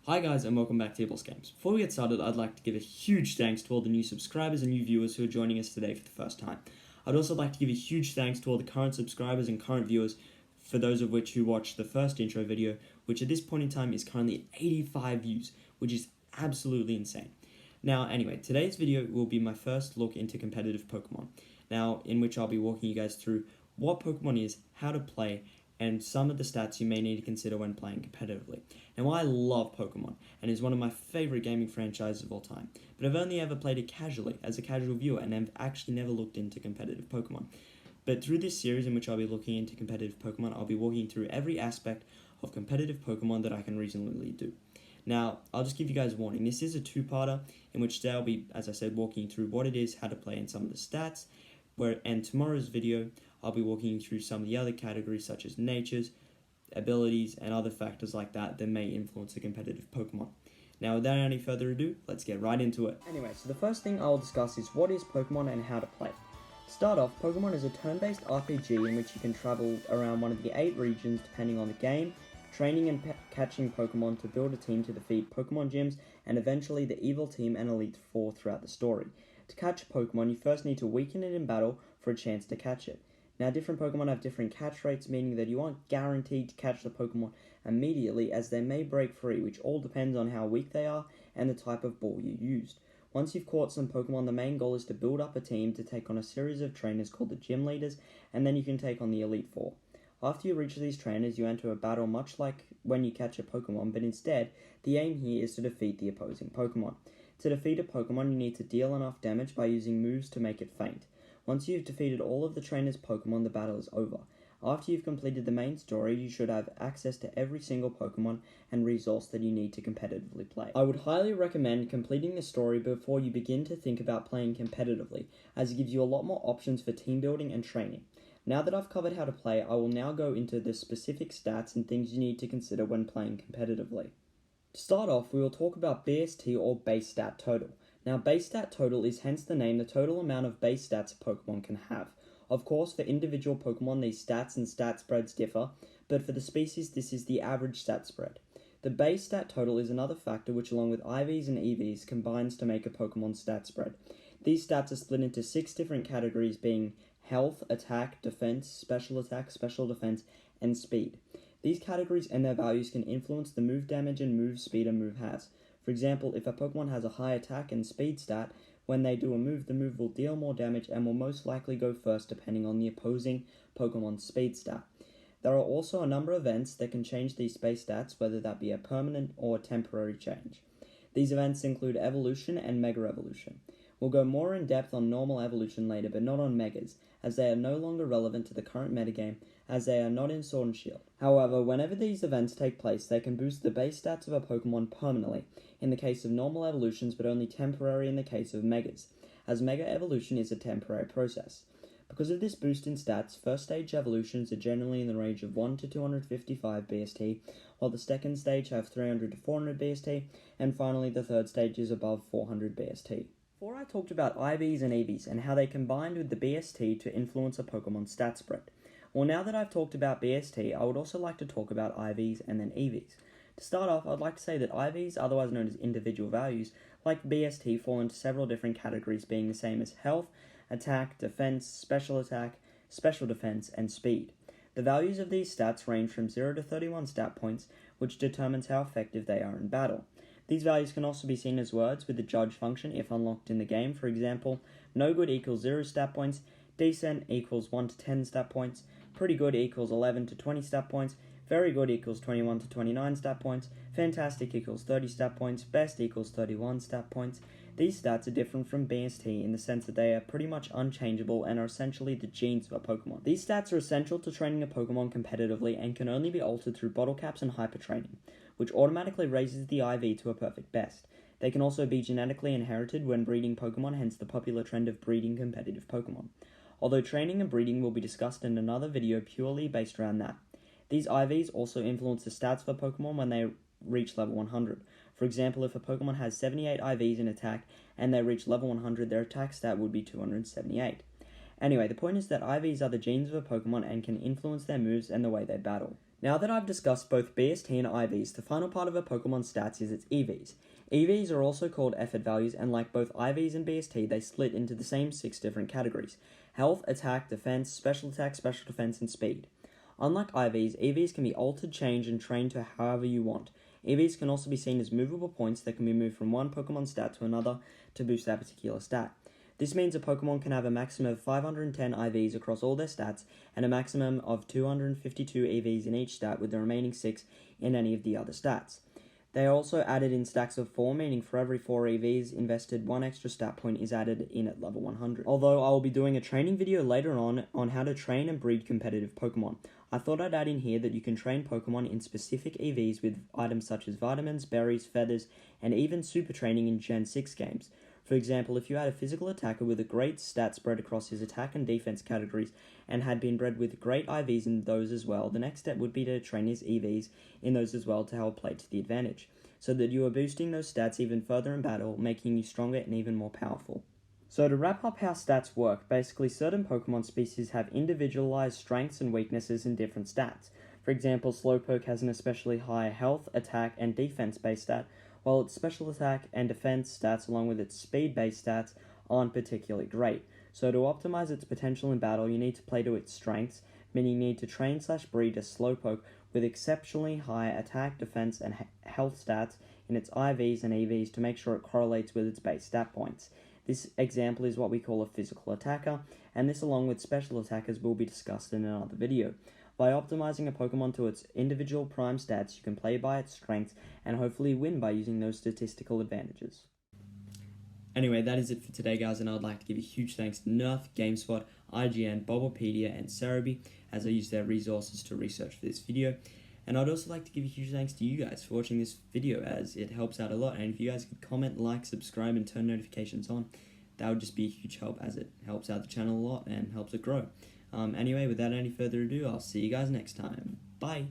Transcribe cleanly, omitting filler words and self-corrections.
Hi guys and welcome back to Tables Games. Before we get started, I'd like to give a huge thanks to all the new subscribers and new viewers who are joining us today for the first time. I'd also like to give a huge thanks to all the current subscribers and current viewers, for those of which who watched the first intro video, which at this point in time is currently 85 views, which is absolutely insane. Now anyway, today's video will be my first look into competitive Pokemon, in which I'll be walking you guys through what Pokemon is, how to play, and some of the stats you may need to consider when playing competitively. Now, I love Pokemon, and is one of my favourite gaming franchises of all time, but I've only ever played it casually, as a casual viewer, and I've actually never looked into competitive Pokemon. But through this series in which I'll be looking into competitive Pokemon, I'll be walking through every aspect of competitive Pokemon that I can reasonably do. Now, I'll just give you guys a warning, this is a two-parter, in which today I'll be, as I said, walking through what it is, how to play, and some of the stats, and tomorrow's video, I'll be walking you through some of the other categories such as natures, abilities, and other factors like that may influence a competitive Pokemon. Now, without any further ado, let's get right into it. Anyway, so the first thing I'll discuss is what is Pokemon and how to play. To start off, Pokemon is a turn-based RPG in which you can travel around one of the 8 regions depending on the game, training and catching Pokemon to build a team to defeat Pokemon gyms, and eventually the evil team and Elite Four throughout the story. To catch a Pokemon, you first need to weaken it in battle for a chance to catch it. Now, different Pokemon have different catch rates, meaning that you aren't guaranteed to catch the Pokemon immediately, as they may break free, which all depends on how weak they are and the type of ball you used. Once you've caught some Pokemon, the main goal is to build up a team to take on a series of trainers called the Gym Leaders, and then you can take on the Elite Four. After you reach these trainers, you enter a battle much like when you catch a Pokemon, but instead, the aim here is to defeat the opposing Pokemon. To defeat a Pokemon, you need to deal enough damage by using moves to make it faint. Once you've defeated all of the trainer's Pokemon, the battle is over. After you've completed the main story, you should have access to every single Pokemon and resource that you need to competitively play. I would highly recommend completing the story before you begin to think about playing competitively, as it gives you a lot more options for team building and training. Now that I've covered how to play, I will now go into the specific stats and things you need to consider when playing competitively. To start off, we will talk about BST or base stat total. Now, base stat total is hence the name, the total amount of base stats a Pokemon can have. Of course, for individual Pokemon, these stats and stat spreads differ, but for the species, this is the average stat spread. The base stat total is another factor which, along with IVs and EVs, combines to make a Pokemon stat spread. These stats are split into 6 different categories, being health, attack, defense, special defense, and speed. These categories and their values can influence the move damage and move speed a move has. For example, if a Pokemon has a high attack and speed stat, when they do a move, the move will deal more damage and will most likely go first depending on the opposing Pokemon's speed stat. There are also a number of events that can change these base stats, whether that be a permanent or a temporary change. These events include evolution and mega evolution. We'll go more in depth on normal evolution later, but not on megas, as they are no longer relevant to the current metagame, as they are not in Sword and Shield. However, whenever these events take place, they can boost the base stats of a Pokemon permanently, in the case of normal evolutions, but only temporary in the case of megas, as mega evolution is a temporary process. Because of this boost in stats, first stage evolutions are generally in the range of 1 to 255 BST, while the second stage have 300 to 400 BST, and finally the third stage is above 400 BST. Before I talked about IVs and EVs and how they combined with the BST to influence a Pokemon's stat spread. Well, now that I've talked about BST, I would also like to talk about IVs and then EVs. To start off, I'd like to say that IVs, otherwise known as individual values, like BST, fall into several different categories, being the same as health, attack, defense, special defense, and speed. The values of these stats range from 0 to 31 stat points, which determines how effective they are in battle. These values can also be seen as words with the judge function if unlocked in the game. For example, no good equals 0 stat points, decent equals 1 to 10 stat points, pretty good equals 11 to 20 stat points, very good equals 21 to 29 stat points, fantastic equals 30 stat points, best equals 31 stat points. These stats are different from BST in the sense that they are pretty much unchangeable and are essentially the genes of a Pokemon. These stats are essential to training a Pokemon competitively and can only be altered through bottle caps and hyper training, which automatically raises the IV to a perfect best. They can also be genetically inherited when breeding Pokemon, hence the popular trend of breeding competitive Pokemon. Although training and breeding will be discussed in another video purely based around that. These IVs also influence the stats of a Pokemon when they reach level 100. For example, if a Pokemon has 78 IVs in attack and they reach level 100, their attack stat would be 278. Anyway, the point is that IVs are the genes of a Pokemon and can influence their moves and the way they battle. Now that I've discussed both BST and IVs, the final part of a Pokemon stats is its EVs. EVs are also called effort values, and like both IVs and BST, they split into the same 6 different categories: health, attack, defense, special attack, special defense, and speed. Unlike IVs, EVs can be altered, changed, and trained to however you want. EVs can also be seen as movable points that can be moved from one Pokemon stat to another to boost that particular stat. This means a Pokemon can have a maximum of 510 IVs across all their stats, and a maximum of 252 EVs in each stat, with the remaining 6 in any of the other stats. They are also added in stacks of 4, meaning for every 4 EVs invested, 1 extra stat point is added in at level 100. Although I will be doing a training video later on how to train and breed competitive Pokemon, I thought I'd add in here that you can train Pokemon in specific EVs with items such as vitamins, berries, feathers, and even super training in Gen 6 games. For example, if you had a physical attacker with a great stat spread across his attack and defense categories and had been bred with great IVs in those as well, the next step would be to train his EVs in those as well to help play to the advantage, so that you are boosting those stats even further in battle, making you stronger and even more powerful. So to wrap up how stats work, basically certain Pokemon species have individualized strengths and weaknesses in different stats. For example, Slowpoke has an especially high health, attack, and defense-based stat, while its special attack and defense stats along with its speed-based stats aren't particularly great. So to optimize its potential in battle, you need to play to its strengths, meaning you need to train/breed a Slowpoke with exceptionally high attack, defense, and health stats in its IVs and EVs to make sure it correlates with its base stat points. This example is what we call a physical attacker, and this along with special attackers will be discussed in another video. By optimizing a Pokemon to its individual prime stats, you can play by its strengths and hopefully win by using those statistical advantages. Anyway, that is it for today, guys, and I'd like to give a huge thanks to Nerf, GameSpot, IGN, Bulbapedia, and Cerebi, as I used their resources to research for this video. And I'd also like to give a huge thanks to you guys for watching this video, as it helps out a lot. And if you guys could comment, like, subscribe, and turn notifications on, that would just be a huge help, as it helps out the channel a lot and helps it grow. Anyway, without any further ado, I'll see you guys next time. Bye!